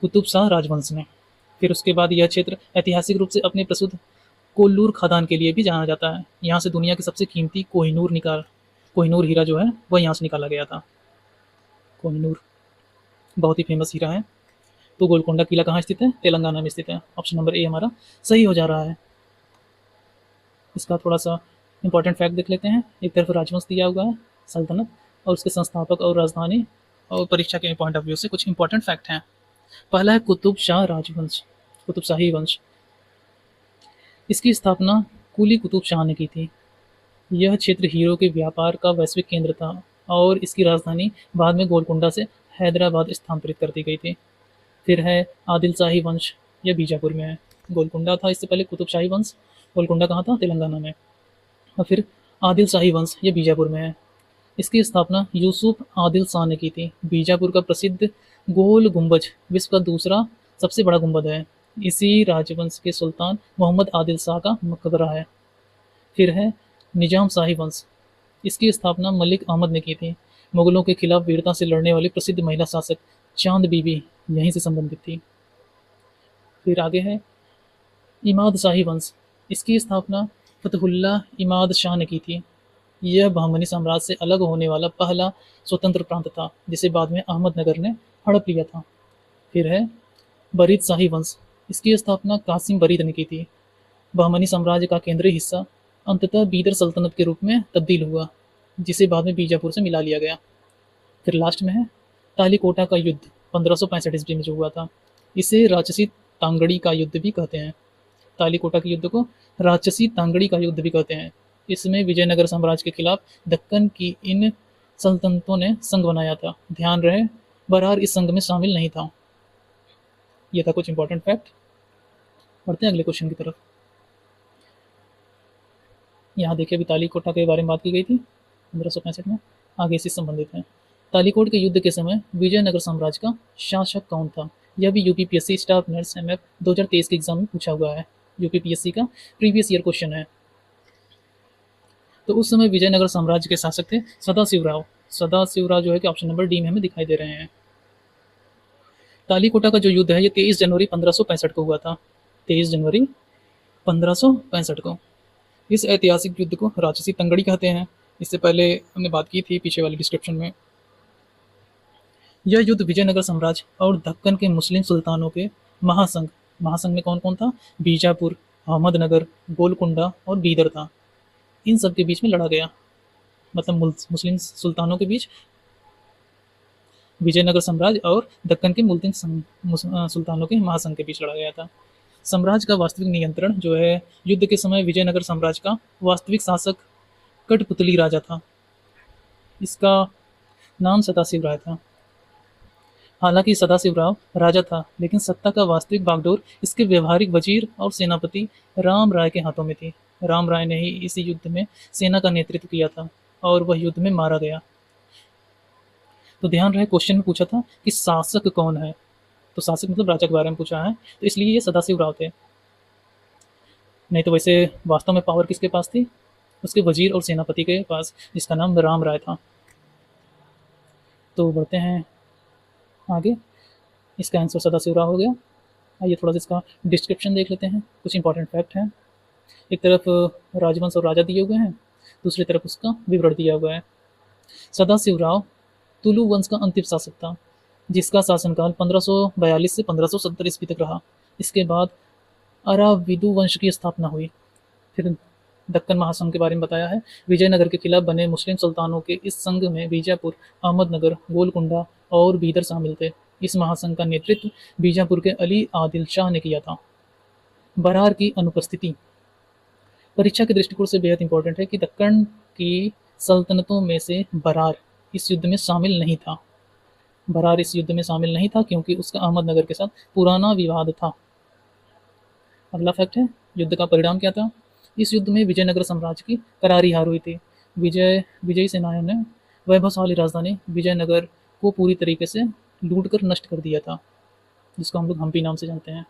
कुतुब शाह राजवंश ने। फिर उसके बाद यह क्षेत्र ऐतिहासिक रूप से अपने प्रसिद्ध कोल्लूर खदान के लिए भी जाना जाता है। यहाँ से दुनिया की सबसे कीमती कोहिनूर हीरा जो है वह यहाँ से निकाला गया था। कोहिनूर बहुत ही फेमस हीरा है। तो गोलकोंडा किला कहाँ स्थित है? तेलंगाना में स्थित है। ऑप्शन नंबर ए हमारा सही हो जा रहा है। इसका थोड़ा सा इंपॉर्टेंट फैक्ट देख लेते हैं। एक तरफ राजवंश दिया हुआ है, सल्तनत, और उसके संस्थापक और राजधानी, और परीक्षा के पॉइंट ऑफ व्यू से कुछ इंपॉर्टेंट फैक्ट हैं। पहला है कुतुब शाह राजवंश, कुतुब शाही वंश। इसकी स्थापना कुली कुतुब शाह ने की थी। यह क्षेत्र हीरो के व्यापार का वैश्विक केंद्र था और इसकी राजधानी बाद में गोलकोंडा से हैदराबाद स्थानांतरित कर दी गई थी। फिर है आदिल शाही वंश, यह बीजापुर में है। गोलकोंडा था इससे पहले कुतुब शाही वंश। गोलकोंडा कहाँ था? तेलंगाना में। और फिर आदिल शाही वंश, ये बीजापुर में है। इसकी स्थापना यूसुफ आदिल शाह ने की थी। बीजापुर का प्रसिद्ध गोल गुंबज विश्व का दूसरा सबसे बड़ा गुंबद है। इसी राजवंश के सुल्तान मोहम्मद आदिल शाह का मकबरा है। फिर है निजाम शाही वंश। इसकी स्थापना मलिक अहमद ने की थी। मुगलों के खिलाफ वीरता से लड़ने वाली प्रसिद्ध महिला शासक चांद बीबी यहीं से संबंधित थी। फिर आगे है इमाद शाही वंश। इसकी स्थापना फतहुल्लाह इमाद शाह ने की थी। यह बहमनी साम्राज्य से अलग होने वाला पहला स्वतंत्र प्रांत था, जिसे बाद में अहमदनगर ने हड़प लिया था। फिर है बरीद शाही वंश। इसकी स्थापना कासिम बरीद ने की थी। बहमनी साम्राज्य का केंद्रीय हिस्सा अंततः बीदर सल्तनत के रूप में तब्दील हुआ, जिसे बाद में बीजापुर से मिला लिया गया। फिर लास्ट में है तालीकोटा का युद्ध 1565 ईस्वी में जो हुआ था। इसे राजसी तांगड़ी का युद्ध भी कहते हैं। तालीकोटा के युद्ध को राजसी तांगड़ी का युद्ध भी कहते हैं। इसमें विजयनगर साम्राज्य के खिलाफ दक्कन की इन सल्तनतों ने संघ बनाया था। ध्यान रहे, बरार इस संघ में शामिल नहीं था। यह था कुछ इंपॉर्टेंट फैक्ट। बढ़ते हैं अगले क्वेश्चन की तरफ। यहाँ देखिए, अभी तालीकोटा के बारे में बात की गई थी 1565 में, आगे इससे संबंधित है। तालीकोट के युद्ध के समय विजयनगर साम्राज्य का शासक कौन था? यह भी यूपीपीएससी स्टाफ नर्स एमएफ 2023 के एग्जाम में पूछा हुआ है। यूपीपीएससी का प्रीवियस ईयर क्वेश्चन है। तो उस समय विजयनगर साम्राज्य के शासक थे सदाशिवराव। सदाशिवराव जो है कि ऑप्शन नंबर डी में हमें दिखाई दे रहे हैं। तालीकोटा का जो युद्ध है ये 23 जनवरी 1565 को हुआ था। 23 जनवरी 1565 को। इस ऐतिहासिक युद्ध को राजसी तंगड़ी कहते हैं। इससे पहले हमने बात की थी पीछे वाले डिस्क्रिप्शन में। यह युद्ध विजयनगर साम्राज्य और दक्कन के मुस्लिम सुल्तानों के महासंघ में कौन कौन था? बीजापुर, अहमदनगर, गोलकुंडा और बीदर था। इन सब के बीच में लड़ा गया, मतलब मुस्लिम सुल्तानों के बीच विजयनगर साम्राज्य और दक्कन के मुस्लिम सुल्तानों के महासंघ के बीच लड़ा गया था। साम्राज्य का वास्तविक नियंत्रण जो है युद्ध के समय विजयनगर साम्राज्य का वास्तविक शासक कठपुतली राजा था। इसका नाम सदाशिवराव था। हालांकि सदाशिवराव राजा था, लेकिन सत्ता का वास्तविक बागडोर इसके व्यवहारिक वजीर और सेनापति राम राय के हाथों में थी। राम राय ने ही इस युद्ध में सेना का नेतृत्व किया था और वह युद्ध में मारा गया। तो ध्यान रहे, क्वेश्चन में पूछा था कि शासक कौन है, तो शासक मतलब राजा के बारे में पूछा है, तो इसलिए ये सदाशिवराव थे। नहीं तो वैसे वास्तव में पावर किसके पास थी? उसके वजीर और सेनापति के पास, जिसका नाम राम राय था। तो बढ़ते हैं आगे। इसका आंसर सदाशिवराव हो गया। आइए थोड़ा सा इसका डिस्क्रिप्शन देख लेते हैं। कुछ इंपॉर्टेंट फैक्ट हैं। एक तरफ राजवंश और राजा दिए हुए हैं, दूसरी तरफ उसका विवरण दिया हुआ है। सदाशिवराव तुलु वंश का अंतिम शासक था, जिसका शासनकाल 1542 से 1570 ईस्वी तक रहा। इसके बाद अराविदु वंश की स्थापना हुई। फिर दक्कन महासंघ के बारे में बताया है। विजयनगर के खिलाफ बने मुस्लिम सुल्तानों के इस संघ में बीजापुर, अहमदनगर, गोलकुंडा और बीदर शामिल थे। इस महासंघ का नेतृत्व बीजापुर के अली आदिल शाह ने किया था। बरार की अनुपस्थिति परीक्षा के दृष्टिकोण से बेहद इंपॉर्टेंट है कि दक्कन की सल्तनतों में से बरार इस युद्ध में शामिल नहीं था। बरार इस युद्ध में शामिल नहीं था क्योंकि उसका अहमदनगर के साथ पुराना विवाद था। अगला फैक्ट है, युद्ध का परिणाम क्या था? इस युद्ध में विजयनगर साम्राज्य की करारी हार हुई थी। विजयी सेनाओं ने वैभवशाली राजधानी विजयनगर को पूरी तरीके से लूट कर नष्ट कर दिया था, जिसको हम लोग हम्पी नाम से जानते हैं।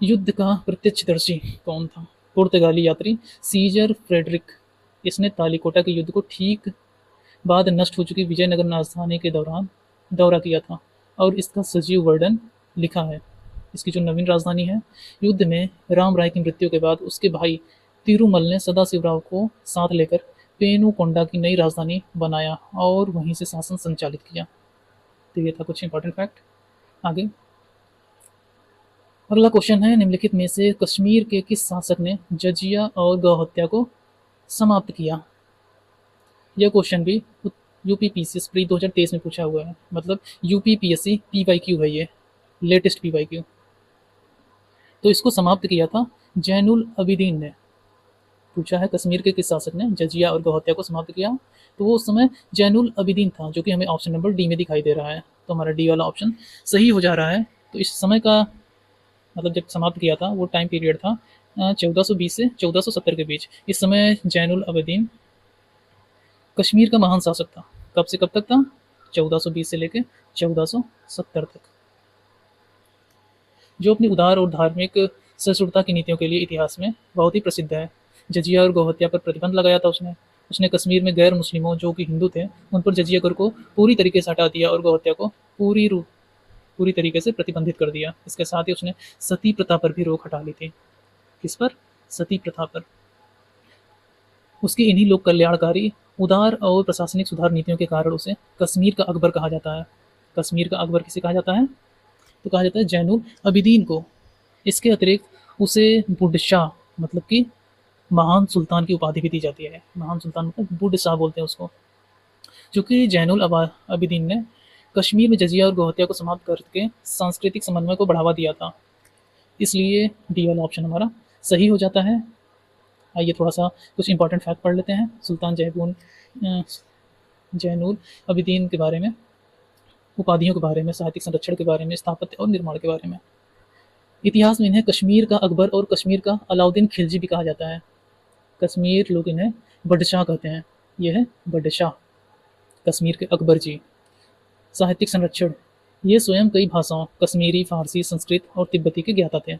युद्ध का प्रत्यक्षदर्शी कौन था? पुर्तगाली यात्री सीजर फ्रेडरिक। इसने तालीकोटा के युद्ध को ठीक बाद नष्ट हो चुकी विजयनगर राजधानी के दौरान दौरा किया था और इसका सजीव वर्णन लिखा है। इसकी जो नवीन राजधानी है, युद्ध में राम राय की मृत्यु के बाद उसके भाई तिरुमल ने सदाशिवराव को साथ लेकर पेनुकोंडा की नई राजधानी बनाया और वहीं से शासन संचालित किया। तो ये था कुछ इंपॉर्टेंट फैक्ट। आगे अगला क्वेश्चन है, निम्नलिखित में से कश्मीर के किस शासक ने जजिया और गौ हत्या को समाप्त किया? यह क्वेश्चन भी यूपीपीएससी प्री 2023 में पूछा हुआ है, मतलब यूपीपीएससी पीवाईक्यू है, ये लेटेस्ट पीवाईक्यू। तो इसको समाप्त किया था जैनुल अबिदीन ने। पूछा है कश्मीर के किस शासक ने जजिया और गौ हत्या को समाप्त किया, तो वो उस समय जैनुल अबिदीन था, जो कि हमें ऑप्शन नंबर डी में दिखाई दे रहा है। तो हमारा डी वाला ऑप्शन सही हो जा रहा है। तो इस समय का मतलब जब समाप्त किया था वो टाइम पीरियड था 1420 से 1470 के बीच। इस समय जैनुल अबिदीन कश्मीर का महान शासक था। कब से कब तक था? 1420 से लेकर 1470 तक। जो अपनी उदार और धार्मिक सहिष्णुता की नीतियों के लिए इतिहास में बहुत ही प्रसिद्ध है। जजिया और गौ हत्या पर प्रतिबंध लगाया था उसने कश्मीर में गैर मुस्लिमों जो कि हिंदू थे उन पर जजिया कर को पूरी तरीके से हटा दिया और गौ हत्या को पूरी तरीके से प्रतिबंधित कर दिया। इसके साथ ही उसने सती प्रथा पर भी रोक हटा ली थी। किस पर? सती प्रथा पर। उसकी इन्हीं लोक कल्याणकारी, उदार और प्रशासनिक सुधार नीतियों के कारण उसे कश्मीर का अकबर कहा जाता है। कश्मीर का अकबर किसे कहा जाता है? तो कहा जाता है जैनुल अबिदीन को। इसके अतिरिक्त उसे बुड्ढा शाह मतलब कि महान सुल्तान की उपाधि भी दी जाती है। महान सुल्तान मतलब बूढ़े शाह बोलते हैं उसको। चूँकि जैनुल आबिदीन ने कश्मीर में जजिया और गोहतिया को समाप्त करके सांस्कृतिक समन्वय को बढ़ावा दिया था, इसलिए डी वाला ऑप्शन हमारा सही हो जाता है। आइए थोड़ा सा कुछ इंपॉर्टेंट फैक्ट पढ़ लेते हैं सुल्तान जैनुल आबिदीन के बारे में, उपाधियों के बारे में, साहित्यिक संरक्षण के बारे में, स्थापत्य और निर्माण के बारे में। इतिहास में इन्हें कश्मीर का अकबर और कश्मीर का अलाउद्दीन खिलजी भी कहा जाता है। कश्मीर लोग इन्हें बडशाह कहते हैं। यह है बडशाह, कश्मीर के अकबर जी। साहित्यिक संरक्षण, ये स्वयं कई भाषाओं कश्मीरी, फारसी, संस्कृत और तिब्बती के ज्ञाता थे।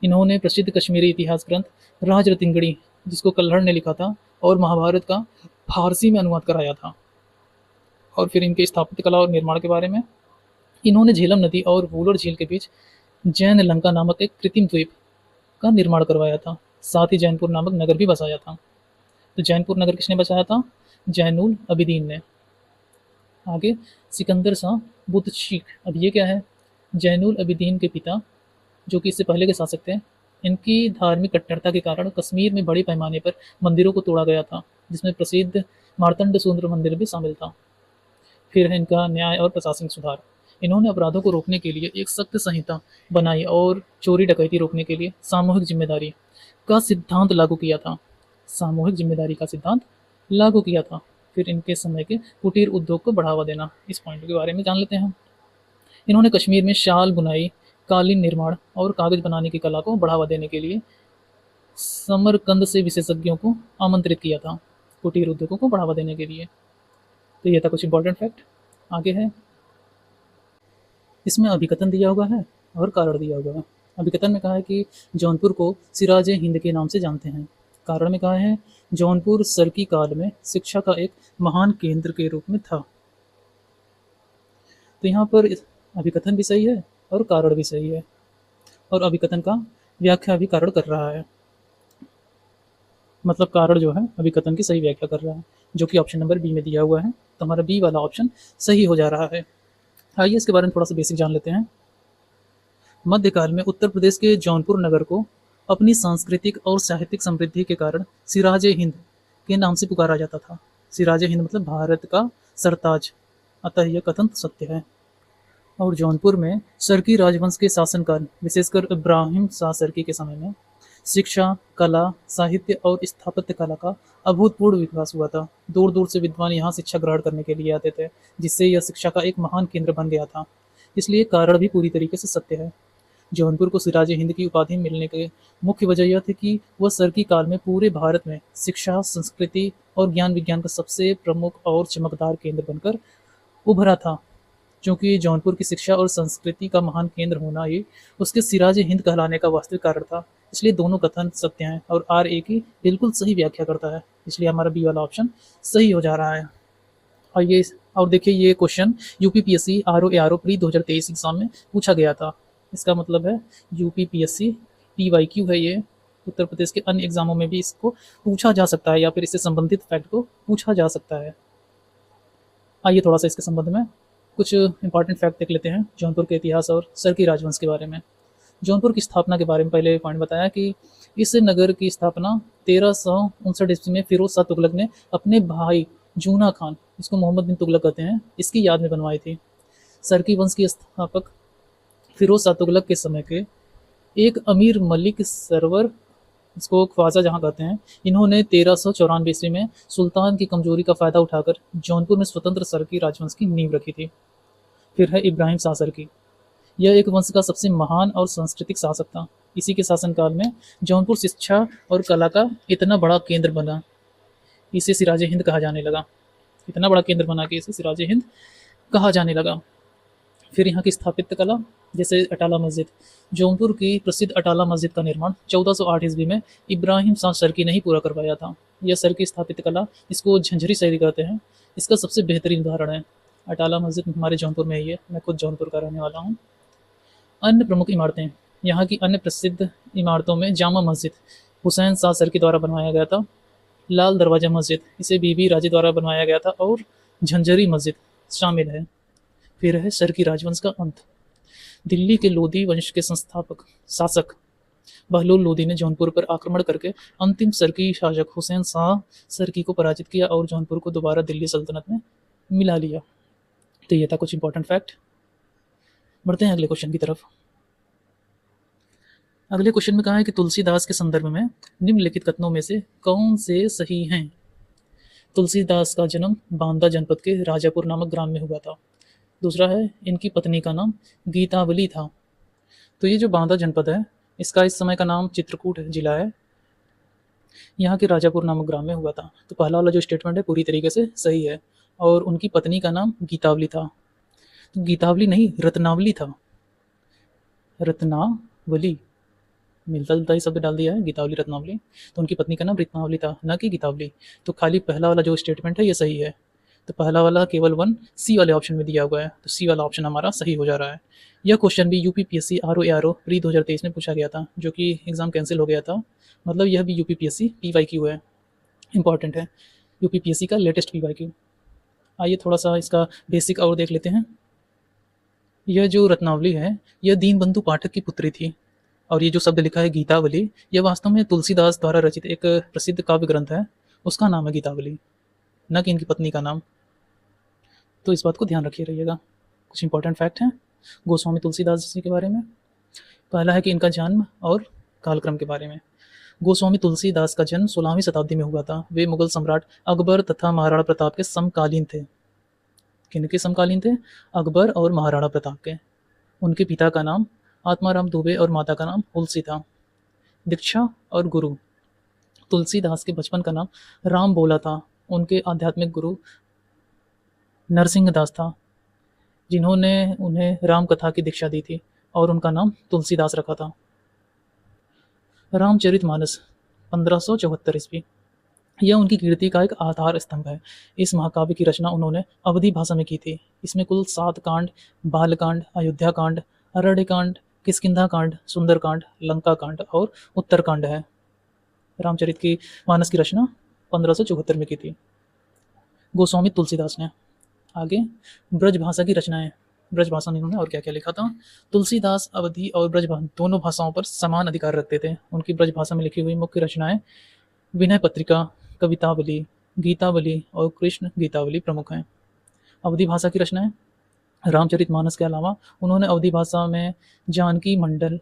इन्होंने प्रसिद्ध कश्मीरी इतिहास ग्रंथ राजरतिंगड़ी, जिसको कल्हड़ ने लिखा था, और महाभारत का फारसी में अनुवाद कराया था। और फिर इनके स्थापत्य कला और निर्माण के बारे में, इन्होंने झेलम नदी और वूलर झील के बीच जैन लंका नामक एक कृत्रिम द्वीप का निर्माण करवाया था। साथ ही जैनपुर नामक नगर भी बसाया था। तो जैनपुर नगर किसने बसाया था? जैनुल आबिदीन ने। आगे सिकंदर शाह बुतशीक, अब ये क्या है? जैनुल आबिदीन के पिता, जो कि इससे पहले के शासक थे। इनकी धार्मिक कट्टरता के कारण कश्मीर में बड़े पैमाने पर मंदिरों को तोड़ा गया था, जिसमें प्रसिद्ध मार्तंड सुंदर मंदिर भी शामिल था। फिर है इनका न्याय और प्रशासनिक सुधार। इन्होंने अपराधों को रोकने के लिए एक सख्त संहिता बनाई और चोरी डकैती रोकने के लिए सामूहिक जिम्मेदारी का सिद्धांत लागू किया था। सामूहिक जिम्मेदारी का सिद्धांत लागू किया था। फिर इनके समय के कुटीर उद्योग को बढ़ावा देना, इस पॉइंट के बारे में जान लेते हैं। इन्होंने कश्मीर में शाल बुनाई, कालीन निर्माण और कागज बनाने की कला को बढ़ावा देने के लिए समरकंद से विशेषज्ञों को आमंत्रित किया था, कुटीर उद्योगों को बढ़ावा देने के लिए। तो यह था कुछ इंपॉर्टेंट फैक्ट। आगे है, इसमें अभिकथन दिया हुआ है और कारण दिया हुआ है। अभिकथन में कहा है कि जौनपुर को सिराज हिंद के नाम से जानते हैं। कारण में कहा है जौनपुर सरकी काल में शिक्षा का एक महान केंद्र के रूप में था। तो यहाँ पर अभिकथन भी सही है और कारण भी सही है, और अभिकथन का व्याख्या भी कारण कर रहा है। मतलब कारण जो है अभिकथन की सही व्याख्या कर रहा है, जो कि ऑप्शन नंबर बी में दिया हुआ है। तो हमारा बी वाला ऑप्शन सही हो जा रहा है। आइए इसके बारे में थोड़ा सा बेसिक जान लेते हैं। मध्यकाल में उत्तर प्रदेश के जौनपुर नगर को अपनी सांस्कृतिक और साहित्यिक समृद्धि के कारण सिराज हिंद के नाम से पुकारा जाता था। सिराज हिंद मतलब भारत का सरताज, अतः यह कथन सत्य है। और जौनपुर में सरकी राजवंश के शासनकाल, विशेषकर इब्राहिम शाह सरकी के समय में शिक्षा, कला, साहित्य और स्थापत्य कला का अभूतपूर्व विकास हुआ था। दूर दूर से विद्वान यहाँ शिक्षा ग्रहण करने के लिए आते थे, जिससे यह शिक्षा का एक महान केंद्र बन गया था। इसलिए कारण भी पूरी तरीके से सत्य है। जौनपुर को सिराज हिंद की उपाधि मिलने की मुख्य वजह यह थी कि वह सरकी काल में पूरे भारत में शिक्षा, संस्कृति और ज्ञान विज्ञान का सबसे प्रमुख और चमकदार केंद्र बनकर उभरा था। क्योंकि जौनपुर की शिक्षा और संस्कृति का महान केंद्र होना ही उसके सिराज हिंद कहलाने का वास्तविक कारण था। इसलिए दोनों कथन सत्य हैं और आर ए की बिल्कुल सही व्याख्या करता है। इसलिए हमारा बी वाला ऑप्शन सही हो जा रहा है। और देखिए ये question UPPSC RO pre 2023 exam में पूछा गया था। इसका मतलब है यूपीपीएससी पीवाईक्यू है ये। उत्तर प्रदेश के अन्य एग्जामों में भी इसको पूछा जा सकता है या फिर इससे संबंधित फैक्ट को पूछा जा सकता है। आइए थोड़ा सा इसके संबंध में कुछ इंपॉर्टेंट फैक्ट देख लेते हैं जौनपुर के इतिहास और सरकी राजवंश के बारे में। जौनपुर की स्थापना के बारे में पहले पॉइंट बताया कि इस नगर की स्थापना 1359 ईस्वी में फिरोज शाह तुगलक ने अपने भाई जूना खान, इसको मोहम्मद बिन तुगलक कहते हैं, इसकी याद में बनवाई थी। सरकी वंश के स्थापक फिरोज शाह तुगलक के समय के एक अमीर मलिक सरवर, इसको ख्वाजा जहाँ कहते हैं, इन्होंने 1394 ईस्वी में सुल्तान की कमजोरी का फायदा उठाकर जौनपुर में स्वतंत्र सरकी राजवंश की नींव रखी थी। फिर है इब्राहिम शाह सरकी। यह एक वंश का सबसे महान और सांस्कृतिक शासक था। इसी के शासनकाल में जौनपुर शिक्षा और कला का इतना बड़ा केंद्र बना, इसे सिराज हिंद कहा जाने लगा। इतना बड़ा केंद्र बना कि इसे सिराज हिंद कहा जाने लगा। फिर यहाँ की स्थापत्य कला, जैसे अटाला मस्जिद। जौनपुर की प्रसिद्ध अटाला मस्जिद का निर्माण 1408 ईस्वी में इब्राहिम शाह सरकी ने ही पूरा करवाया था। यह सरकी स्थापत्य कला, इसको झंझरी शैली कहते हैं, इसका सबसे बेहतरीन उदाहरण है। अटाला मस्जिद हमारे जौनपुर में ही है, मैं खुद जौनपुर का रहने वाला हूँ। अन्य प्रमुख इमारतें, यहाँ की अन्य प्रसिद्ध इमारतों में जामा मस्जिद हुसैन शाह सरकी द्वारा बनवाया गया था, लाल दरवाजा मस्जिद, इसे बीबी राजे द्वारा बनवाया गया था, और झंझरी मस्जिद शामिल है। फिर है सरकी राजवंश का अंत। दिल्ली के लोधी वंश के संस्थापक शासक बहलोल लोदी ने जौनपुर पर आक्रमण करके अंतिम सरकी शासक हुसैन शाह सरकी को पराजित किया और जौनपुर को दोबारा दिल्ली सल्तनत में मिला लिया। तो ये था कुछ इंपॉर्टेंट फैक्ट। बढ़ते हैं अगले क्वेश्चन की तरफ। अगले क्वेश्चन में कहा है कि तुलसीदास के संदर्भ में निम्नलिखित कथनों में से कौन से सही हैं। तुलसीदास का जन्म बांदा जनपद के राजापुर नामक ग्राम में हुआ था। दूसरा है, इनकी पत्नी का नाम गीतावली था। तो ये जो बांदा जनपद है, इसका इस समय का नाम चित्रकूट जिला है। यहाँ के राजापुर नामक ग्राम में हुआ था। तो पहला वाला जो स्टेटमेंट है पूरी तरीके से सही है। और उनकी पत्नी का नाम गीतावली था। तो गीतावली नहीं, रत्नावली था। रत्नावली, मिलता जुलता ही शब्द डाल दिया है, गीतावली रत्नावली। तो उनकी पत्नी का नाम रत्नावली था, ना कि गीतावली। तो खाली पहला वाला जो स्टेटमेंट है ये सही है। तो पहला वाला केवल 1 सी वाले ऑप्शन में दिया हुआ है। तो सी वाला ऑप्शन हमारा सही हो जा रहा है। यह क्वेश्चन भी यूपीपीएससी आरओ प्री 2023 में पूछा गया था, जो कि एग्ज़ाम कैंसिल हो गया था। मतलब यह भी यूपीपीएससी पीवाईक्यू है, इंपॉर्टेंट है, यूपीपीएससी का लेटेस्ट पीवाईक्यू। आइए थोड़ा सा इसका बेसिक और देख लेते हैं। यह जो रत्नावली है, यह दीनबंधु पाठक की पुत्री थी। और ये जो शब्द लिखा है गीतावली, यह वास्तव में तुलसीदास द्वारा रचित एक प्रसिद्ध काव्य ग्रंथ है, उसका नाम है गीतावली, न कि इनकी पत्नी का नाम। तो इस बात को ध्यान रखिए रहिएगा। कुछ इंपॉर्टेंट फैक्ट हैं गोस्वामी तुलसीदास जी के बारे में। पहला है कि इनका जन्म और कालक्रम के बारे में। गोस्वामी तुलसीदास का जन्म 16वीं शताब्दी में हुआ था। वे मुगल सम्राट अकबर तथा महाराणा प्रताप के समकालीन थे। किनके समकालीन थे? अकबर और महाराणा प्रताप के। उनके पिता का नाम आत्माराम दुबे और माता का नाम तुलसी था। दीक्षा और गुरु, तुलसीदास के बचपन का नाम राम बोला था। उनके आध्यात्मिक गुरु नरसिंह दास था, जिन्होंने उन्हें राम कथा की दीक्षा दी थी और उनका नाम तुलसीदास रखा था। रामचरितमानस 1574 ईस्वी, यह उनकी कीर्ति का एक आधार स्तंभ है। इस महाकाव्य की रचना उन्होंने अवधी भाषा में की थी। इसमें कुल 7 कांड, बालकांड, अयोध्या कांड, अरण्य कांड, किष्किंधा कांड, सुंदर कांड, लंका कांड और उत्तर कांड है। रामचरित की मानस की रचना 1574 में की थी गोस्वामी तुलसीदास ने। आगे ब्रज भाषा की रचनाएं। ब्रज भाषा में उन्होंने और क्या क्या लिखा था? तुलसीदास अवधी और ब्रज दोनों भाषाओं पर समान अधिकार रखते थे। उनकी ब्रज भाषा में लिखी हुई मुख्य रचनाएं विनय पत्रिका, कवितावली, गीतावली और कृष्ण गीतावली प्रमुख हैं। अवधी भाषा की रचनाएं, रामचरितमानस के अलावा उन्होंने अवधी भाषा में जानकी मंगल,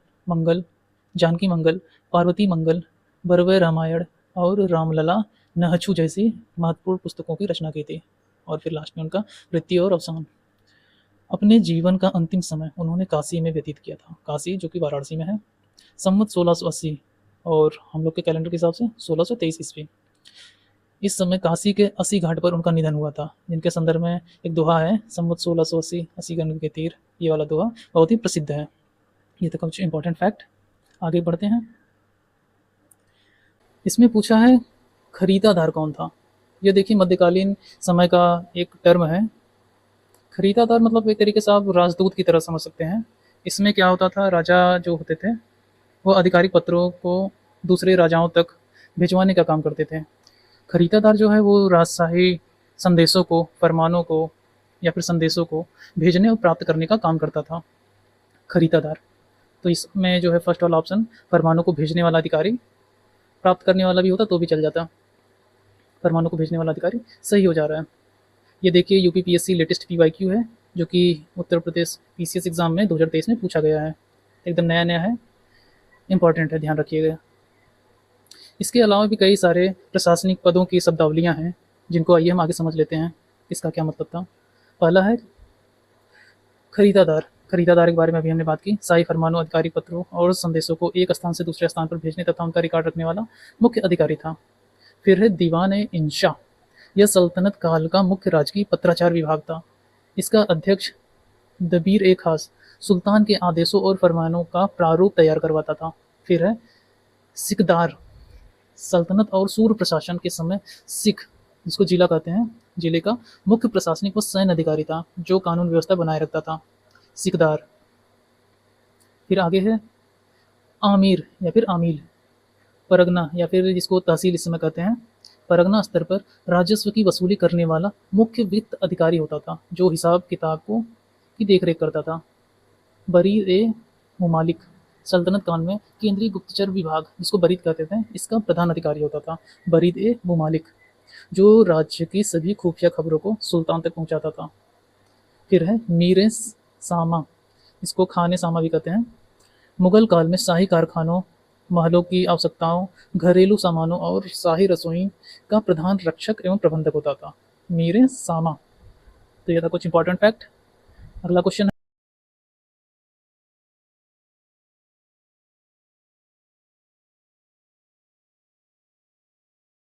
पार्वती मंगल, बरवे रामायण और रामलला नहछु जैसी महत्वपूर्ण पुस्तकों की रचना की थी। और फिर लास्ट में उनका मृत्यु और अवसान। अपने जीवन का अंतिम समय उन्होंने काशी में व्यतीत किया था। काशी जो कि वाराणसी में है। संवत 1680 और हम लोग के कैलेंडर के हिसाब से 1623 ईस्वी। इस समय काशी के 80 घाट पर उनका निधन हुआ था, जिनके संदर्भ में एक दोहा है, संवत 1680 80 गंग के तीर। ये वाला दोहा बहुत ही प्रसिद्ध है। ये तो कुछ इंपॉर्टेंट फैक्ट। आगे बढ़ते हैं। इसमें पूछा है खरीदादार कौन था। ये देखिए मध्यकालीन समय का एक टर्म है। खरीदादार मतलब एक तरीके से आप राजदूत की तरह समझ सकते हैं। इसमें क्या होता था, राजा जो होते थे वो आधिकारिक पत्रों को दूसरे राजाओं तक भिजवाने का काम करते थे। खरीदादार जो है वो राजशाही संदेशों को, फरमानों को या फिर संदेशों को भेजने और प्राप्त करने का काम करता था खरीदादार। तो इसमें जो है फर्स्ट वाला ऑप्शन, फरमानों को भेजने वाला अधिकारी, प्राप्त करने वाला भी होता तो भी चल जाता, फरमानों को भेजने वाला अधिकारी सही हो जा रहा है। ये देखिए यूपीपीएससी लेटेस्ट पीवाईक्यू है, जो कि उत्तर प्रदेश पीसीएस एग्जाम में 2023 में पूछा गया है। एकदम नया नया है, इंपॉर्टेंट है, ध्यान रखिएगा। इसके अलावा भी कई सारे प्रशासनिक पदों की शब्दावलियाँ हैं, जिनको आइए हम आगे समझ लेते हैं इसका क्या मतलब था। पहला है खरीदादार। खरीदादार के बारे में अभी हमने बात की। शाही फरमानों, आधिकारिक पत्रों और संदेशों को एक स्थान से दूसरे स्थान पर भेजने तथा उनका रिकॉर्ड रखने वाला मुख्य अधिकारी था। फिर है दीवान-ए-इंशा। यह सल्तनत काल का मुख्य राजकीय पत्राचार विभाग था। इसका अध्यक्ष दबीर-ए-खास सुल्तान के आदेशों और फरमानों का प्रारूप तैयार करवाता था। फिर है सिकदार। सल्तनत और सूर्य प्रशासन के समय सिख, जिसको जिला कहते हैं, जिले का मुख्य प्रशासनिक व सैन्य अधिकारी था, जो कानून व्यवस्था बनाए रखता था, सिकदार। फिर आगे है आमिर या फिर आमील। परगना या फिर जिसको तहसील इस समय कहते हैं, परगना स्तर पर राजस्व की वसूली करने वाला मुख्य वित्त अधिकारी होता था, जो हिसाब किताब को की देखरेख करता था। बरीर ए मुमालिक। सल्तनत काल में केंद्रीय गुप्तचर विभाग, जिसको बरीद कहते थे, इसका प्रधान अधिकारी होता था बरीद ए मुमालिक, जो राज्य की सभी खुफिया खबरों को सुल्तान तक पहुंचाता था। फिर है मीर सामा, इसको खाने सामा भी कहते हैं। मुगल काल में शाही कारखानों, महलों की आवश्यकताओं, घरेलू सामानों और शाही रसोई का प्रधान रक्षक एवं प्रबंधक होता था मीर सामा। तो ये था कुछ इंपॉर्टेंट फैक्ट। अगला क्वेश्चन